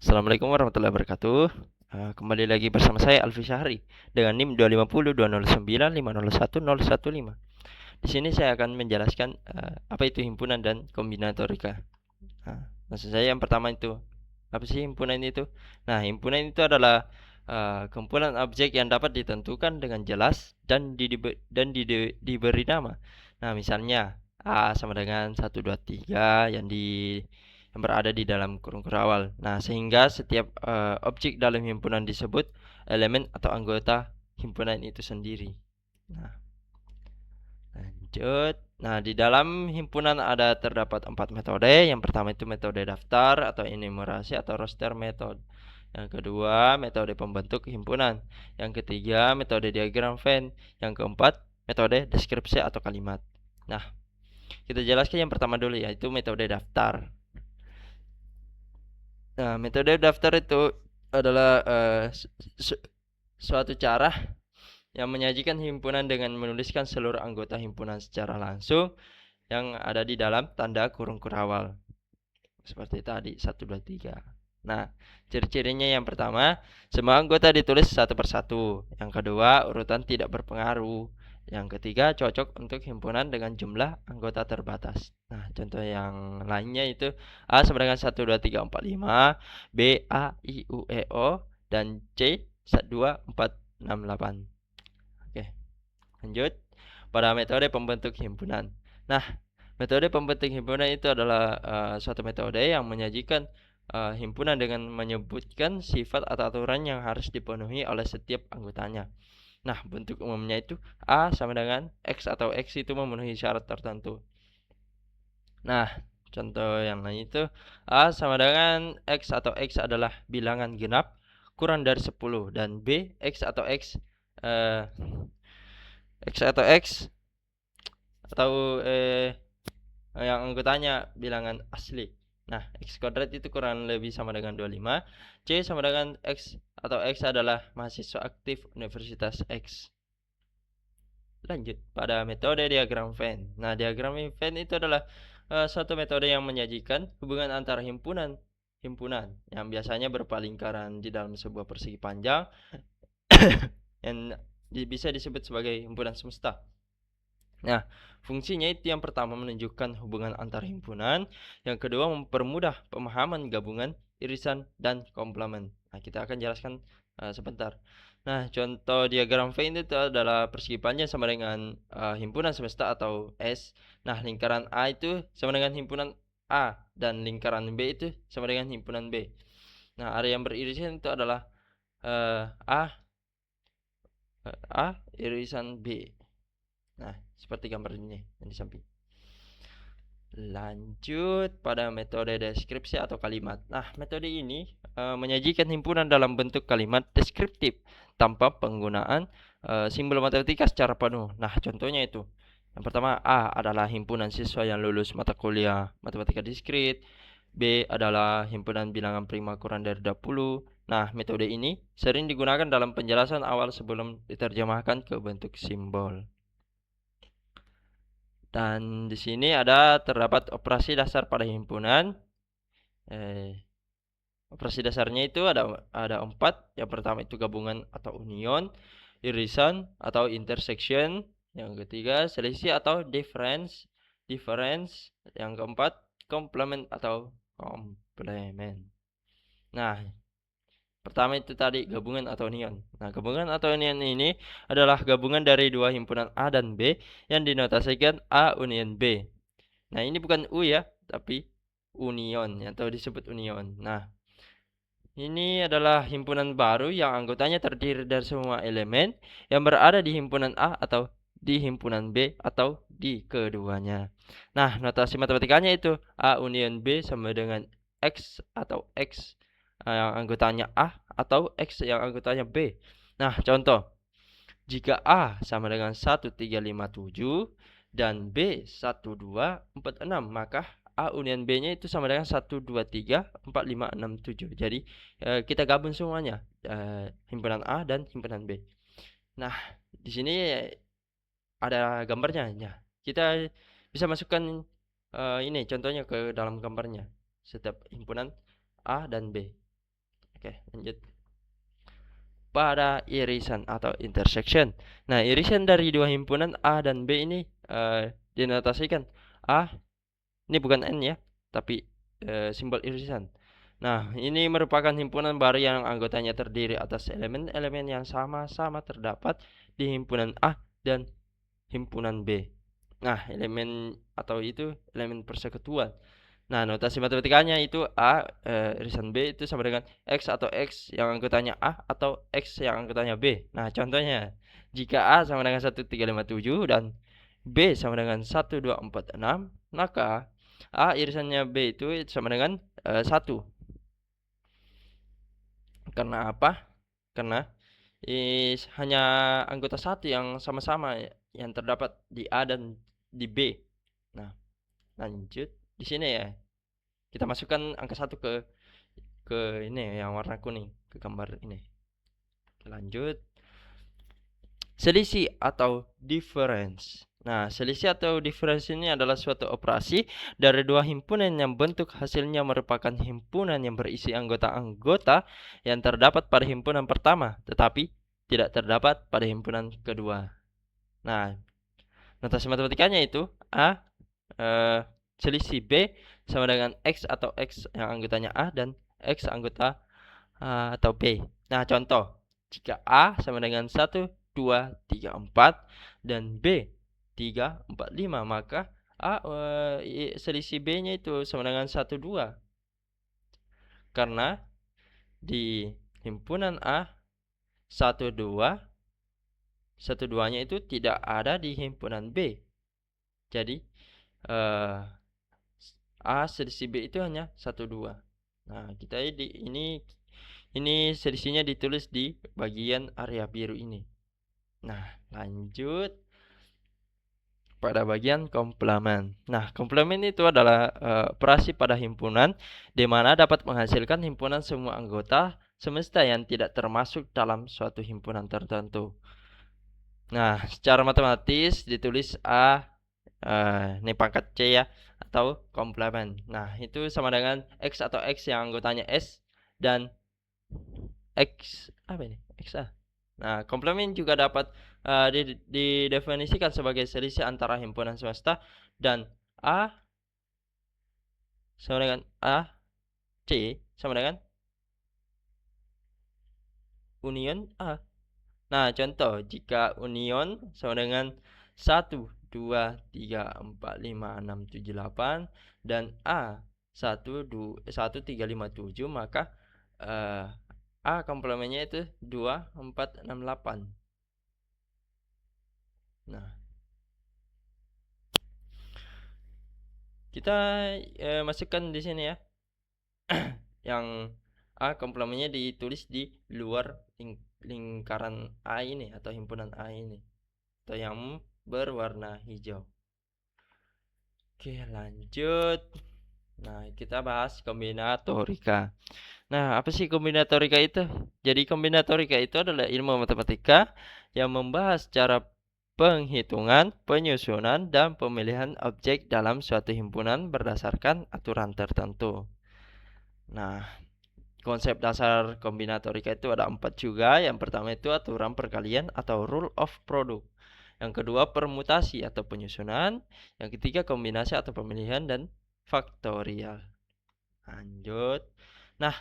Assalamualaikum warahmatullahi wabarakatuh. Kembali lagi bersama saya Alfi Syahri dengan NIM 250 2009 501 015. Di sini saya akan menjelaskan apa itu himpunan dan kombinatorika. Maksud saya yang pertama itu apa sih himpunan itu? Nah, himpunan itu adalah kumpulan objek yang dapat ditentukan dengan jelas dan diberi nama. Nah, misalnya A sama dengan 1, 2, 3 yang berada di dalam kurung kurawal. Nah, sehingga setiap objek dalam himpunan disebut elemen atau anggota himpunan itu sendiri. Nah, lanjut. Nah, di dalam himpunan terdapat 4 metode. Yang pertama itu metode daftar atau enumerasi atau roster method. Yang kedua, metode pembentuk himpunan. Yang ketiga, metode diagram Venn. Yang keempat, metode deskripsi atau kalimat. Nah, kita jelaskan yang pertama dulu, yaitu metode daftar. Nah, metode daftar itu adalah suatu cara yang menyajikan himpunan dengan menuliskan seluruh anggota himpunan secara langsung yang ada di dalam tanda kurung kurawal. Seperti tadi, 1, 2, 3. Nah, ciri-cirinya yang pertama, semua anggota ditulis satu persatu. Yang kedua, urutan tidak berpengaruh. Yang ketiga, cocok untuk himpunan dengan jumlah anggota terbatas. Nah, contoh yang lainnya itu A sama dengan 1, 2, 3, 4, 5, B, A, I, U, E, O, dan C, 1, 2, 4, 6, 8. Oke, lanjut pada metode pembentuk himpunan. Nah, metode pembentuk himpunan itu adalah suatu metode yang menyajikan himpunan dengan menyebutkan sifat atau aturan yang harus dipenuhi oleh setiap anggotanya. Nah, bentuk umumnya itu A sama dengan X atau X itu memenuhi syarat tertentu. Nah, contoh yang lain itu A sama dengan X atau X adalah bilangan genap kurang dari 10 dan B X atau X eh, X atau X atau yang anggotanya bilangan asli. Nah, X kuadrat itu kurang lebih sama dengan 25. C sama dengan X atau X adalah mahasiswa aktif Universitas X. Lanjut pada metode diagram Venn. Nah, diagram Venn itu adalah suatu metode yang menyajikan hubungan antara himpunan yang biasanya berupa lingkaran di dalam sebuah persegi panjang yang bisa disebut sebagai himpunan semesta. Nah, fungsinya itu yang pertama menunjukkan hubungan antar himpunan, yang kedua mempermudah pemahaman gabungan, irisan, dan komplement. Nah, kita akan jelaskan sebentar. Nah, contoh diagram Venn itu adalah persegi panjang sama dengan himpunan semesta atau S. Nah, lingkaran A itu sama dengan himpunan A dan lingkaran B itu sama dengan himpunan B. Nah, area yang beririsan itu adalah A irisan B. Nah, seperti gambar ini yang di samping. Lanjut pada metode deskripsi atau kalimat. Nah, metode ini menyajikan himpunan dalam bentuk kalimat deskriptif tanpa penggunaan simbol matematika secara penuh. Nah, contohnya itu. Yang pertama, A adalah himpunan siswa yang lulus mata kuliah matematika diskrit. B adalah himpunan bilangan prima kurang dari 20. Nah, metode ini sering digunakan dalam penjelasan awal sebelum diterjemahkan ke bentuk simbol. Dan di sini terdapat operasi dasar pada himpunan. Operasi dasarnya itu ada 4. Yang pertama itu gabungan atau union, irisan atau intersection. Yang ketiga selisih atau difference. Yang keempat complement atau komplement. Nah, pertama itu tadi gabungan atau union. Nah, gabungan atau union ini adalah gabungan dari dua himpunan A dan B yang dinotasikan A union B. Nah, ini bukan U ya, tapi union atau disebut union. Nah, ini adalah himpunan baru yang anggotanya terdiri dari semua elemen yang berada di himpunan A atau di himpunan B atau di keduanya. Nah, notasi matematikanya itu A union B sama dengan X atau X yang anggotanya A atau X yang anggotanya B. Nah, contoh. Jika A sama dengan 1, 3, 5, 7 dan B 1, 2, 4, 6, maka A union B-nya itu sama dengan 1, 2, 3, 4, 5, 6, 7. Jadi kita gabung semuanya, himpunan A dan himpunan B. Nah, di sini ada gambarnya. Ya, kita bisa masukkan ini contohnya ke dalam gambarnya. Setiap himpunan A dan B. Oke, lanjut. Pada irisan atau intersection. Nah, irisan dari dua himpunan A dan B ini dinotasikan A, ini bukan N ya, tapi simbol irisan. Nah, ini merupakan himpunan baru yang anggotanya terdiri atas elemen-elemen yang sama-sama terdapat di himpunan A dan himpunan B. Nah, elemen atau itu elemen persekutuan. Nah, notasi matematikanya itu A irisan B itu sama dengan X atau X yang anggotanya A atau X yang anggotanya B. Nah, contohnya, jika A sama dengan 1357 dan B sama dengan 1246, maka A irisannya B itu sama dengan 1. Karena apa? Karena hanya anggota 1 yang sama-sama yang terdapat di A dan di B. Nah, lanjut di sini ya. Kita masukkan angka 1 ke ini yang warna kuning, ke gambar ini. Lanjut. Selisih atau difference. Nah, selisih atau difference ini adalah suatu operasi dari dua himpunan yang bentuk hasilnya merupakan himpunan yang berisi anggota-anggota yang terdapat pada himpunan pertama, tetapi tidak terdapat pada himpunan kedua. Nah, notasi matematikanya itu A selisih B sama dengan X atau X yang anggotanya A dan X anggota atau B. Nah, contoh, jika A sama dengan 1, 2, 3, 4 dan B 3, 4, 5, maka A selisih B-nya itu sama dengan 1, 2. Karena di himpunan A 1, 2, 1, 2-nya itu tidak ada di himpunan B. Jadi A selisih B itu hanya 1, 2. Nah, kita ini selisihnya ditulis di bagian area biru ini. Nah, lanjut pada bagian komplemen. Nah, komplemen itu adalah operasi pada himpunan di mana dapat menghasilkan himpunan semua anggota semesta yang tidak termasuk dalam suatu himpunan tertentu. Nah, secara matematis ditulis A ini pangkat C ya, atau komplemen. Nah, itu sama dengan X atau X yang anggotanya S dan X apa ini? XA. Nah, komplemen juga dapat didefinisikan sebagai selisih antara himpunan semesta dan A sama dengan A, C sama dengan union A. Nah, contoh, jika union sama dengan 1, 2, 3, 4, 5, 6, 7, 8 dan A 1, 3, 5, 7, maka A komplemennya itu 2, 4, 6, 8. Nah, kita masukkan di sini ya. Yang A komplemennya ditulis di luar lingkaran A ini atau himpunan A ini, atau yang berwarna hijau. Oke, lanjut. Nah, kita bahas kombinatorika. Nah, apa sih kombinatorika itu? Jadi kombinatorika itu adalah ilmu matematika yang membahas cara penghitungan, penyusunan, dan pemilihan objek dalam suatu himpunan berdasarkan aturan tertentu. Nah, konsep dasar kombinatorika itu ada 4 juga. Yang pertama itu aturan perkalian atau rule of product. Yang kedua permutasi atau penyusunan. Yang ketiga kombinasi atau pemilihan dan faktorial. Lanjut. Nah,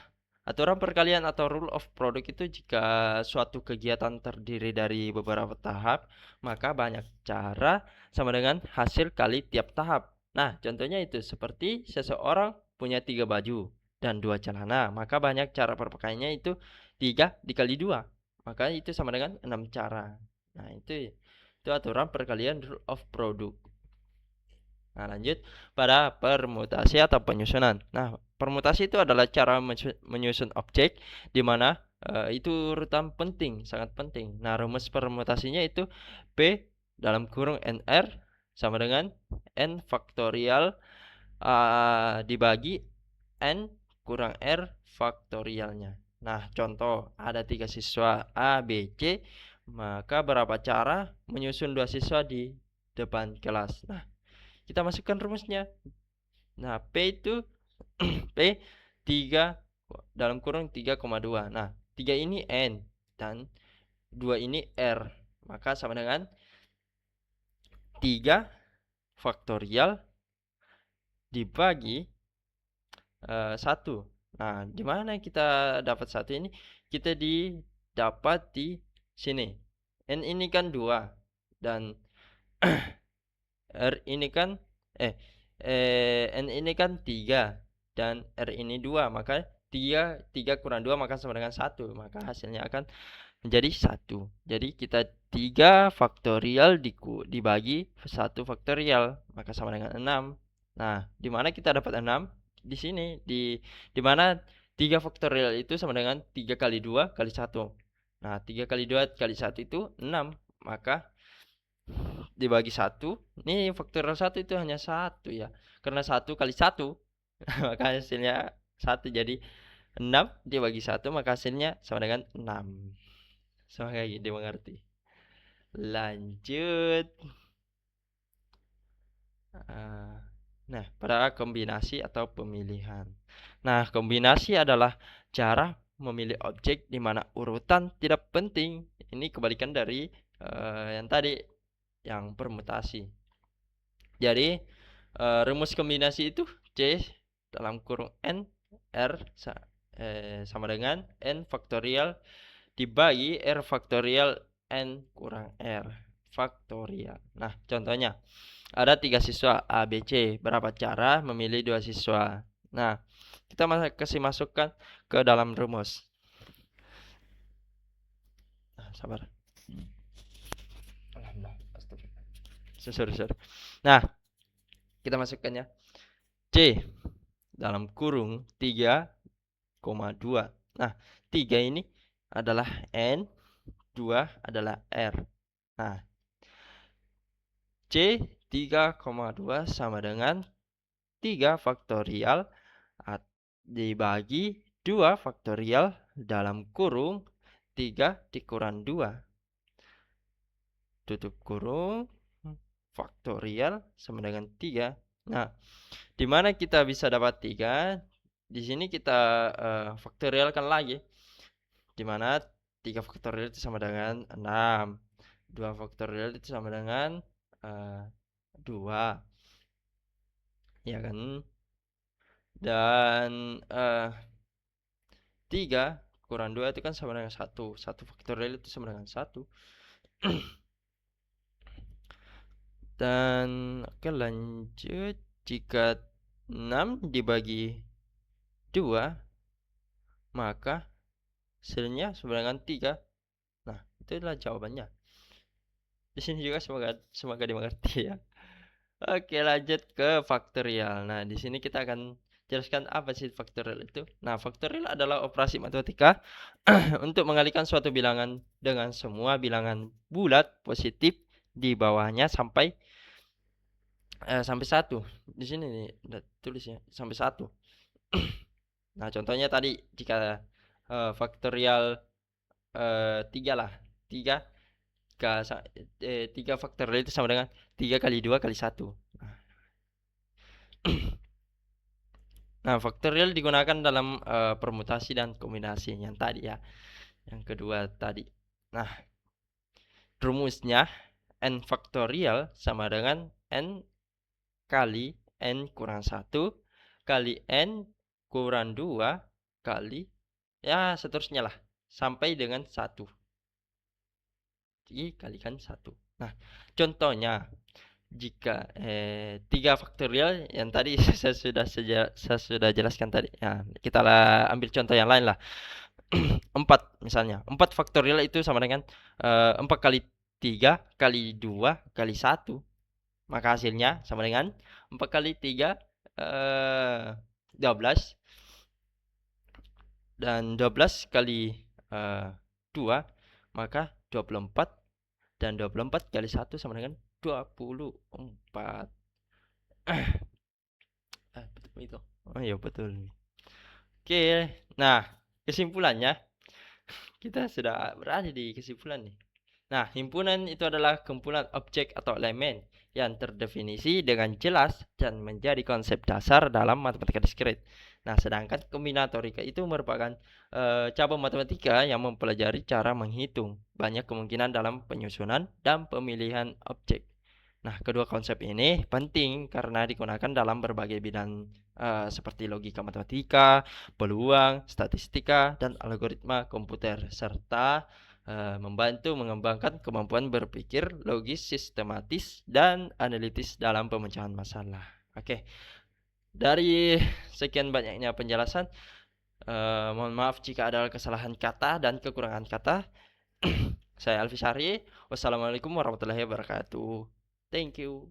aturan perkalian atau rule of product itu jika suatu kegiatan terdiri dari beberapa tahap, maka banyak cara sama dengan hasil kali tiap tahap. Nah, contohnya itu seperti seseorang punya 3 baju dan 2 celana, maka banyak cara perpakaiannya itu 3 dikali 2. Maka itu sama dengan 6 cara. Nah, itu aturan perkalian rule of product. Nah, lanjut pada permutasi atau penyusunan. Nah, permutasi itu adalah cara menyusun objek di mana itu urutan penting, sangat penting. Nah, rumus permutasinya itu P dalam kurung NR sama dengan N faktorial dibagi N kurang R faktorialnya. Nah, contoh ada 3 siswa A, B, C, maka berapa cara menyusun 2 siswa di depan kelas. Nah, kita masukkan rumusnya. Nah, P itu P 3 dalam kurung 3,2. Nah, 3 ini N dan 2 ini R. Maka sama dengan 3 faktorial dibagi 1. Nah, di mana kita dapat 1 ini? Kita dapat di sini. N ini kan 2 dan R ini kan N ini kan 3 dan R ini 2, maka 3 kurang 2 maka sama dengan 1, maka hasilnya akan menjadi 1. Jadi kita 3 faktorial dibagi 1 faktorial, maka sama dengan 6. Nah, di mana kita dapat 6? Di sini, di mana 3 faktorial itu sama dengan 3 kali 2 kali 1. Nah, 3 kali 2 kali 1 itu 6, maka dibagi 1. Ini faktorial 1 itu hanya 1 ya. Karena 1 kali 1 maka hasilnya 1. Jadi 6 dibagi 1 maka hasilnya sama dengan 6. Semoga dimengerti. Lanjut. Nah, pada kombinasi atau pemilihan. Nah, kombinasi adalah cara memilih objek di mana urutan tidak penting. Ini kebalikan dari yang tadi, yang permutasi. Jadi rumus kombinasi itu C dalam kurung N R sama dengan N faktorial dibagi R faktorial N kurang R faktorial. Nah, contohnya ada 3 siswa A, B, C. Berapa cara memilih 2 siswa? Nah, kita kasih masukkan ke dalam rumus. Nah, sabar. Sorry. Nah, kita masukkan ya. C dalam kurung 3,2. Nah, 3 ini adalah N, 2 adalah R. Nah, C 3,2 sama dengan 3 faktorial dibagi 2 faktorial dalam kurung 3 dikurang 2. Tutup kurung, faktorial sama dengan 3. Nah, di mana kita bisa dapat 3? Di sini kita faktorialkan lagi. Di mana 3 faktorial itu sama dengan 6. 2 faktorial itu sama dengan 2. Ya kan? Dan 3 kurang 2 itu kan sama dengan 1. 1 faktorial itu sama dengan 1. Dan oke, lanjut. Jika 6 dibagi 2 maka hasilnya sama dengan 3. Nah, itu adalah jawabannya. Di sini juga semoga dimengerti ya. Oke, lanjut ke faktorial. Nah, di sini kita akan jelaskan apa sih faktorial itu. Nah, faktorial adalah operasi matematika untuk mengalihkan suatu bilangan dengan semua bilangan bulat positif di bawahnya sampai 1. Di sini nih udah tulis ya, sampai 1. Nah, contohnya tadi jika faktorial 3 lah. 3 faktorial itu sama dengan 3 kali 2 kali 1. Nah, faktorial digunakan dalam permutasi dan kombinasi yang tadi ya. Yang kedua tadi. Nah, rumusnya N faktorial sama dengan N kali N kurang 1 kali N kurang 2 kali ya seterusnya lah sampai dengan 1 dikalikan 1. Nah, contohnya jika 3 faktorial yang tadi saya sudah jelaskan tadi. Nah, kita ambil contoh yang lain lah. 4 misalnya. 4 faktorial itu sama dengan 4 kali 3 kali 2 kali 1. Maka hasilnya sama dengan 4 kali 3 12 dan 12 kali 2 maka 24 dan 24 kali 1 sama dengan 24. Betul itu. Oh iya betul. Oke, nah kesimpulannya kita sudah berada di kesimpulan nih. Nah, himpunan itu adalah kumpulan objek atau elemen yang terdefinisi dengan jelas dan menjadi konsep dasar dalam matematika diskrit. Nah, sedangkan kombinatorika itu merupakan cabang matematika yang mempelajari cara menghitung banyak kemungkinan dalam penyusunan dan pemilihan objek. Nah, kedua konsep ini penting karena digunakan dalam berbagai bidang seperti logika matematika, peluang, statistika, dan algoritma komputer, serta membantu mengembangkan kemampuan berpikir logis, sistematis, dan analitis dalam pemecahan masalah. Oke, dari sekian banyaknya penjelasan, mohon maaf jika ada kesalahan kata dan kekurangan kata. Saya Alfi Sari. Wassalamualaikum warahmatullahi wabarakatuh. Thank you.